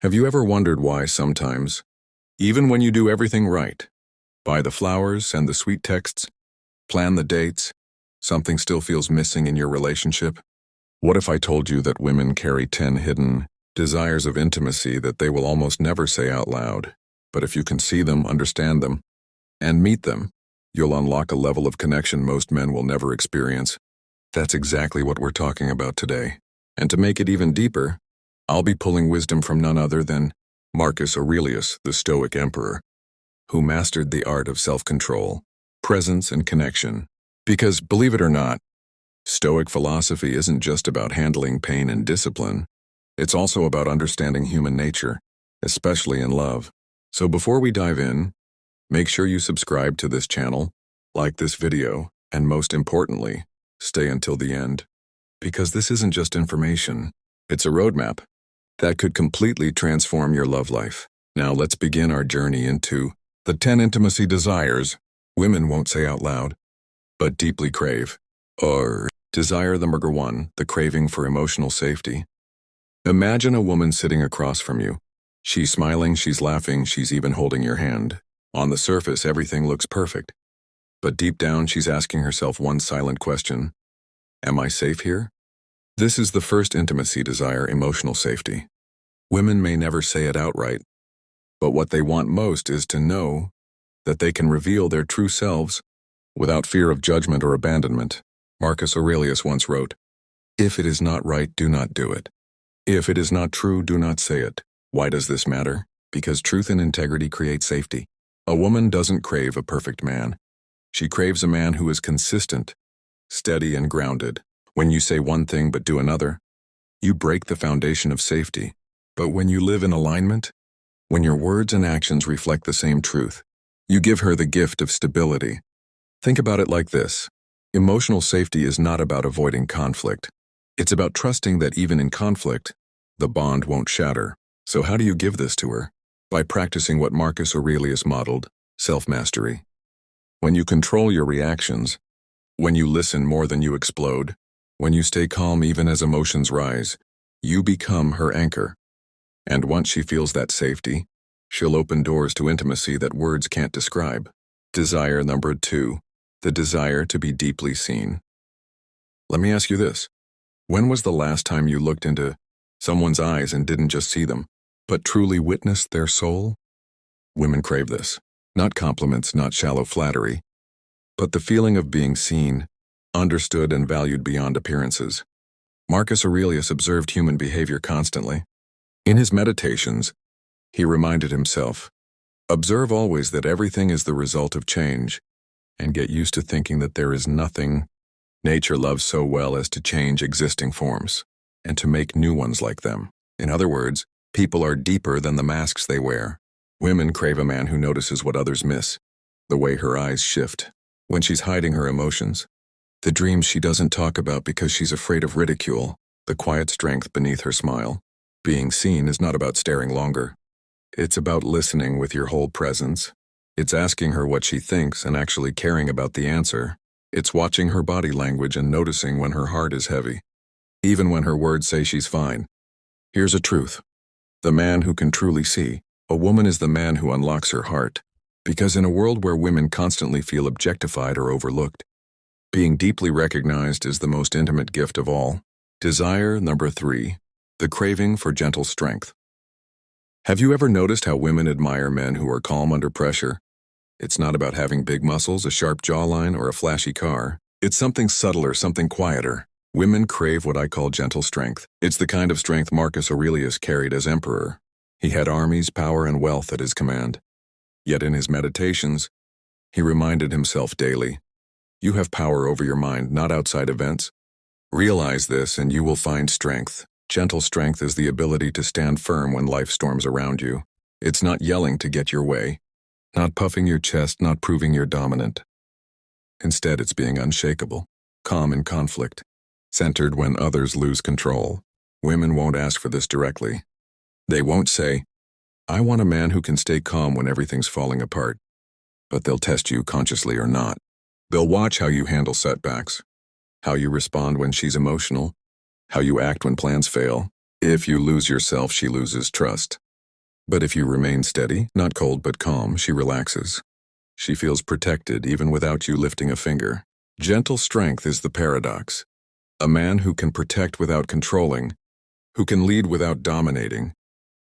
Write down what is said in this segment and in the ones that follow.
Have you ever wondered why sometimes, even when you do everything right, buy the flowers, send the sweet texts, plan the dates, something still feels missing in your relationship? What if I told you that women carry 10 hidden desires of intimacy that they will almost never say out loud, but if you can see them, understand them, and meet them, you'll unlock a level of connection most men will never experience? That's exactly what we're talking about today. And to make it even deeper, I'll be pulling wisdom from none other than Marcus Aurelius, the Stoic emperor, who mastered the art of self-control, presence, and connection. Because, believe it or not, Stoic philosophy isn't just about handling pain and discipline. It's also about understanding human nature, especially in love. So before we dive in, make sure you subscribe to this channel, like this video, and most importantly, stay until the end. Because this isn't just information, it's a roadmap that could completely transform your love life. Now let's begin our journey into the 10 intimacy desires women won't say out loud, but deeply crave. Or desire number 1, the craving for emotional safety. Imagine a woman sitting across from you. She's smiling, she's laughing, she's even holding your hand. On the surface, everything looks perfect. But deep down, she's asking herself one silent question. Am I safe here? This is the first intimacy desire, emotional safety. Women may never say it outright, but what they want most is to know that they can reveal their true selves without fear of judgment or abandonment. Marcus Aurelius once wrote, "If it is not right, do not do it. If it is not true, do not say it." Why does this matter? Because truth and integrity create safety. A woman doesn't crave a perfect man. She craves a man who is consistent, steady, and grounded. When you say one thing but do another, you break the foundation of safety. But when you live in alignment, when your words and actions reflect the same truth, you give her the gift of stability. Think about it like this. Emotional safety is not about avoiding conflict. It's about trusting that even in conflict, the bond won't shatter. So how do you give this to her? By practicing what Marcus Aurelius modeled, self-mastery. When you control your reactions, when you listen more than you explode, when you stay calm even as emotions rise, you become her anchor. And once she feels that safety, she'll open doors to intimacy that words can't describe. Desire number 2, the desire to be deeply seen. Let me ask you this. When was the last time you looked into someone's eyes and didn't just see them, but truly witnessed their soul? Women crave this. Not compliments, not shallow flattery, but the feeling of being seen, understood, and valued beyond appearances. Marcus Aurelius observed human behavior constantly. In his meditations, he reminded himself, observe always that everything is the result of change, and get used to thinking that there is nothing nature loves so well as to change existing forms, and to make new ones like them. In other words, people are deeper than the masks they wear. Women crave a man who notices what others miss, the way her eyes shift when she's hiding her emotions, the dreams she doesn't talk about because she's afraid of ridicule, the quiet strength beneath her smile. Being seen is not about staring longer. It's about listening with your whole presence. It's asking her what she thinks and actually caring about the answer. It's watching her body language and noticing when her heart is heavy, even when her words say she's fine. Here's a truth. The man who can truly see a woman is the man who unlocks her heart. Because in a world where women constantly feel objectified or overlooked, being deeply recognized is the most intimate gift of all. Desire number 3, the craving for gentle strength. Have you ever noticed how women admire men who are calm under pressure? It's not about having big muscles, a sharp jawline, or a flashy car. It's something subtler, something quieter. Women crave what I call gentle strength. It's the kind of strength Marcus Aurelius carried as emperor. He had armies, power, and wealth at his command. Yet in his meditations, he reminded himself daily, you have power over your mind, not outside events. Realize this and you will find strength. Gentle strength is the ability to stand firm when life storms around you. It's not yelling to get your way, not puffing your chest, not proving you're dominant. Instead, it's being unshakable, calm in conflict, centered when others lose control. Women won't ask for this directly. They won't say, I want a man who can stay calm when everything's falling apart. But they'll test you consciously or not. They'll watch how you handle setbacks, how you respond when she's emotional, how you act when plans fail. If you lose yourself, she loses trust. But if you remain steady, not cold but calm, she relaxes. She feels protected even without you lifting a finger. Gentle strength is the paradox. A man who can protect without controlling, who can lead without dominating,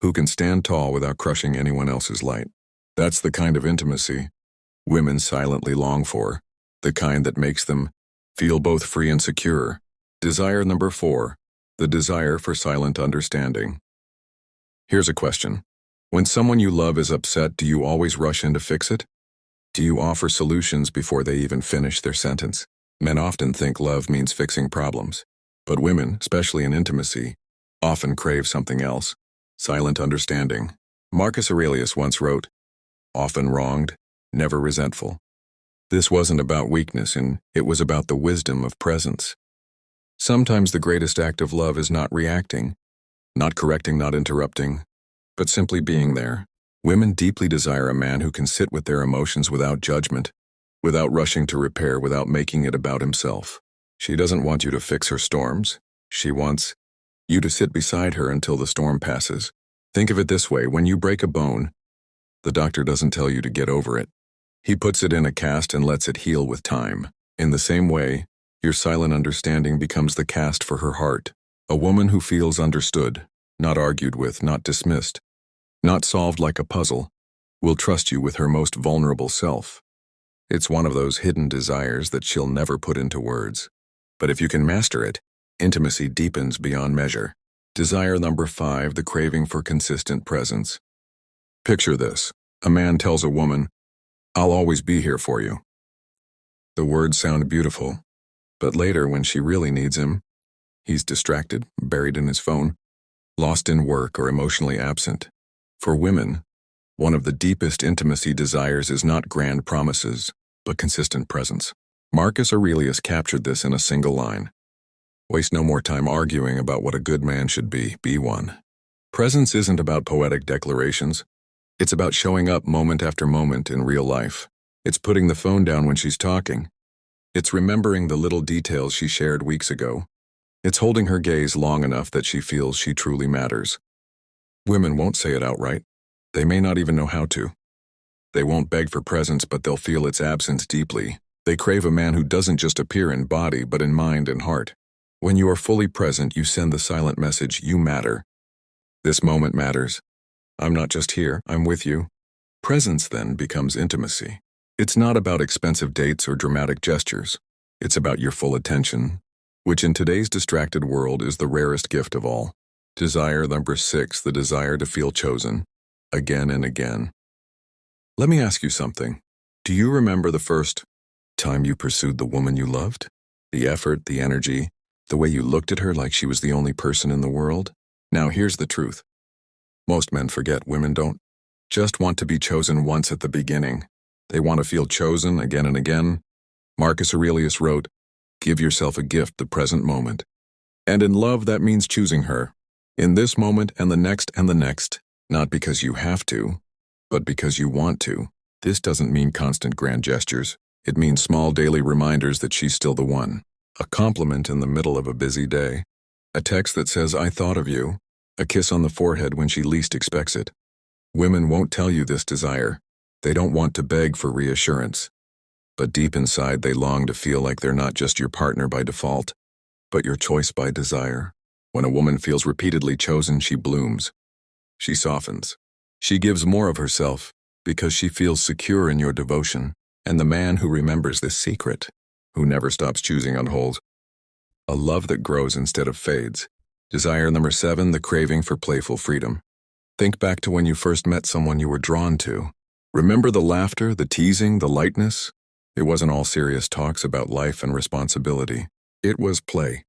who can stand tall without crushing anyone else's light. That's the kind of intimacy women silently long for, the kind that makes them feel both free and secure. Desire number 4, the desire for silent understanding. Here's a question. When someone you love is upset, do you always rush in to fix it? Do you offer solutions before they even finish their sentence? Men often think love means fixing problems, but women, especially in intimacy, often crave something else: silent understanding. Marcus Aurelius once wrote, "Often wronged, never resentful." This wasn't about weakness, and it was about the wisdom of presence. Sometimes the greatest act of love is not reacting, not correcting, not interrupting, but simply being there. Women deeply desire a man who can sit with their emotions without judgment, without rushing to repair, without making it about himself. She doesn't want you to fix her storms. She wants you to sit beside her until the storm passes. Think of it this way: when you break a bone, the doctor doesn't tell you to get over it. He puts it in a cast and lets it heal with time. In the same way, your silent understanding becomes the cast for her heart. A woman who feels understood, not argued with, not dismissed, not solved like a puzzle, will trust you with her most vulnerable self. It's one of those hidden desires that she'll never put into words. But if you can master it, intimacy deepens beyond measure. Desire number 5, the craving for consistent presence. Picture this. A man tells a woman, "I'll always be here for you." The words sound beautiful, but later when she really needs him, he's distracted, buried in his phone, lost in work, or emotionally absent. For women, one of the deepest intimacy desires is not grand promises, but consistent presence. Marcus Aurelius captured this in a single line: "Waste no more time arguing about what a good man should be one." Presence isn't about poetic declarations. It's about showing up moment after moment in real life. It's putting the phone down when she's talking. It's remembering the little details she shared weeks ago. It's holding her gaze long enough that she feels she truly matters. Women won't say it outright. They may not even know how to. They won't beg for presence, but they'll feel its absence deeply. They crave a man who doesn't just appear in body, but in mind and heart. When you are fully present, you send the silent message: you matter. This moment matters. I'm not just here, I'm with you. Presence then becomes intimacy. It's not about expensive dates or dramatic gestures. It's about your full attention, which in today's distracted world is the rarest gift of all. Desire number 6, the desire to feel chosen, again and again. Let me ask you something. Do you remember the first time you pursued the woman you loved? The effort, the energy, the way you looked at her like she was the only person in the world? Now here's the truth. Most men forget women don't just want to be chosen once at the beginning. They want to feel chosen again and again. Marcus Aurelius wrote, "Give yourself a gift the present moment." And in love, that means choosing her. In this moment and the next, not because you have to, but because you want to. This doesn't mean constant grand gestures. It means small daily reminders that she's still the one. A compliment in the middle of a busy day. A text that says, "I thought of you." A kiss on the forehead when she least expects it. Women won't tell you this desire. They don't want to beg for reassurance. But deep inside, they long to feel like they're not just your partner by default, but your choice by desire. When a woman feels repeatedly chosen, she blooms. She softens. She gives more of herself because she feels secure in your devotion. And the man who remembers this secret, who never stops choosing, unholds a love that grows instead of fades. Desire number 7, the craving for playful freedom. Think back to when you first met someone you were drawn to. Remember the laughter, the teasing, the lightness? It wasn't all serious talks about life and responsibility. It was play.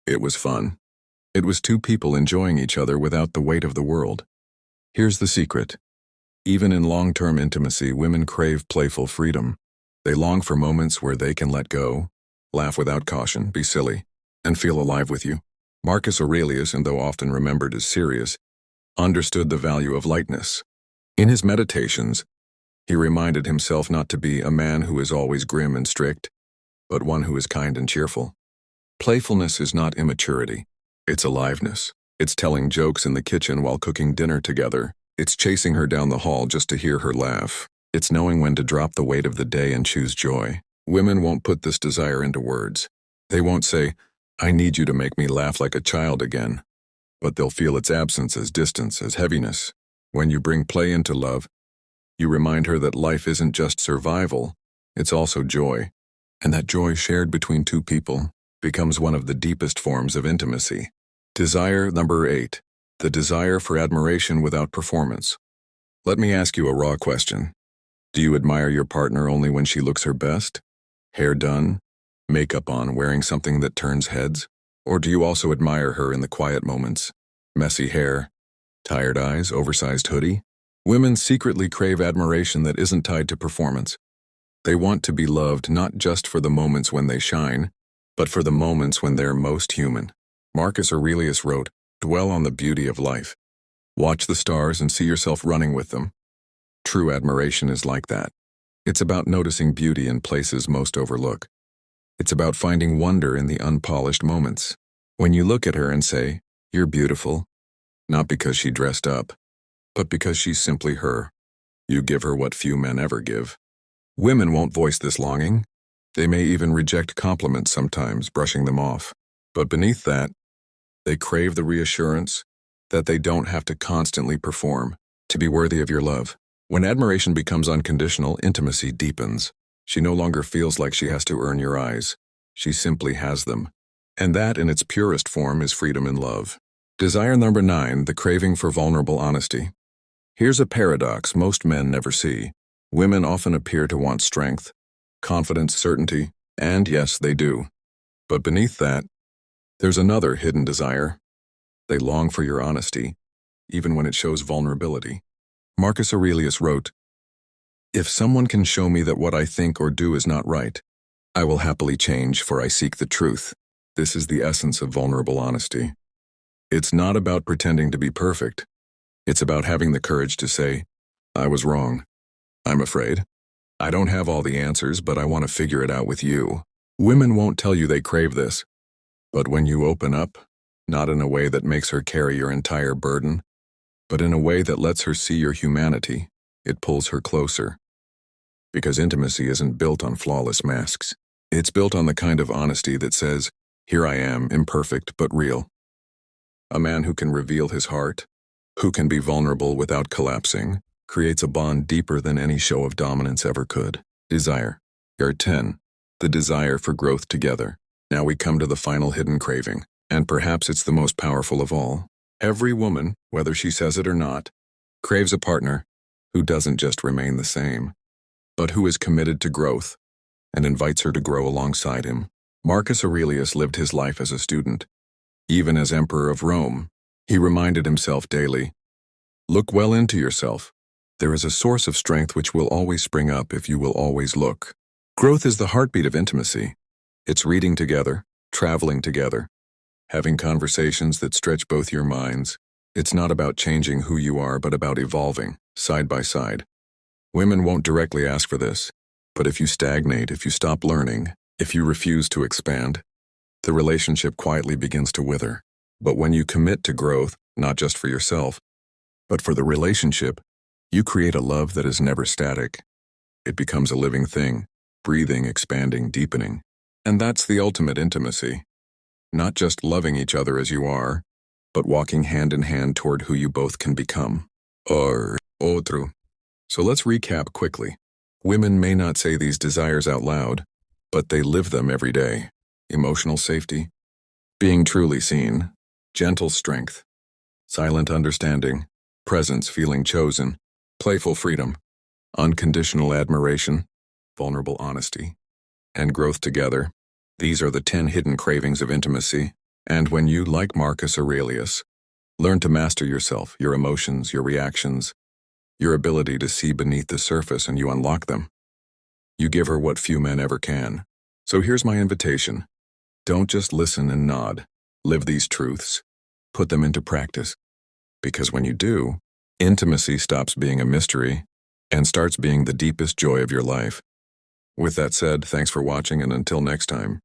It was fun. It was two people enjoying each other without the weight of the world. Here's the secret. Even in long-term intimacy, women crave playful freedom. They long for moments where they can let go, laugh without caution, be silly, and feel alive with you. Marcus Aurelius, and though often remembered as serious, understood the value of lightness. In his meditations, he reminded himself not to be a man who is always grim and strict, but one who is kind and cheerful. Playfulness is not immaturity. It's aliveness. It's telling jokes in the kitchen while cooking dinner together. It's chasing her down the hall just to hear her laugh. It's knowing when to drop the weight of the day and choose joy. Women won't put this desire into words. They won't say, "I need you to make me laugh like a child again." But they'll feel its absence as distance, as heaviness. When you bring play into love, you remind her that life isn't just survival, it's also joy. And that joy shared between two people becomes one of the deepest forms of intimacy. Desire number 8. The desire for admiration without performance. Let me ask you a raw question. Do you admire your partner only when she looks her best? Hair done? Makeup on, wearing something that turns heads? Or do you also admire her in the quiet moments? Messy hair? Tired eyes? Oversized hoodie? Women secretly crave admiration that isn't tied to performance. They want to be loved not just for the moments when they shine, but for the moments when they're most human. Marcus Aurelius wrote, "Dwell on the beauty of life. Watch the stars and see yourself running with them." True admiration is like that. It's about noticing beauty in places most overlook. It's about finding wonder in the unpolished moments. When you look at her and say, "You're beautiful," not because she dressed up, but because she's simply her, you give her what few men ever give. Women won't voice this longing. They may even reject compliments sometimes, brushing them off. But beneath that, they crave the reassurance that they don't have to constantly perform to be worthy of your love. When admiration becomes unconditional, intimacy deepens. She no longer feels like she has to earn your eyes. She simply has them. And that, in its purest form, is freedom in love. Desire number 9, the craving for vulnerable honesty. Here's a paradox most men never see. Women often appear to want strength, confidence, certainty, and yes, they do. But beneath that, there's another hidden desire. They long for your honesty, even when it shows vulnerability. Marcus Aurelius wrote, "If someone can show me that what I think or do is not right, I will happily change, for I seek the truth." This is the essence of vulnerable honesty. It's not about pretending to be perfect. It's about having the courage to say, "I was wrong. I'm afraid. I don't have all the answers, but I want to figure it out with you." Women won't tell you they crave this. But when you open up, not in a way that makes her carry your entire burden, but in a way that lets her see your humanity, it pulls her closer. Because intimacy isn't built on flawless masks. It's built on the kind of honesty that says, "Here I am, imperfect but real." A man who can reveal his heart, who can be vulnerable without collapsing, creates a bond deeper than any show of dominance ever could. Desire. Yard 10. The desire for growth together. Now we come to the final hidden craving, and perhaps it's the most powerful of all. Every woman, whether she says it or not, craves a partner who doesn't just remain the same, but who is committed to growth and invites her to grow alongside him. Marcus Aurelius lived his life as a student. Even as Emperor of Rome, he reminded himself daily, "Look well into yourself. There is a source of strength which will always spring up if you will always look." Growth is the heartbeat of intimacy. It's reading together, traveling together, having conversations that stretch both your minds. It's not about changing who you are, but about evolving, side by side. Women won't directly ask for this, but if you stagnate, if you stop learning, if you refuse to expand, the relationship quietly begins to wither. But when you commit to growth, not just for yourself, but for the relationship, you create a love that is never static. It becomes a living thing, breathing, expanding, deepening. And that's the ultimate intimacy. Not just loving each other as you are, but walking hand in hand toward who you both can become. Or otro. So let's recap quickly. Women may not say these desires out loud, but they live them every day. Emotional safety, being truly seen, gentle strength, silent understanding, presence, feeling chosen, playful freedom, unconditional admiration, vulnerable honesty, and growth together. These are the 10 hidden cravings of intimacy. And when you, like Marcus Aurelius, learn to master yourself, your emotions, your reactions, your ability to see beneath the surface, and you unlock them, you give her what few men ever can. So here's my invitation. Don't just listen and nod. Live these truths. Put them into practice. Because when you do, intimacy stops being a mystery and starts being the deepest joy of your life. With that said, thanks for watching, and until next time.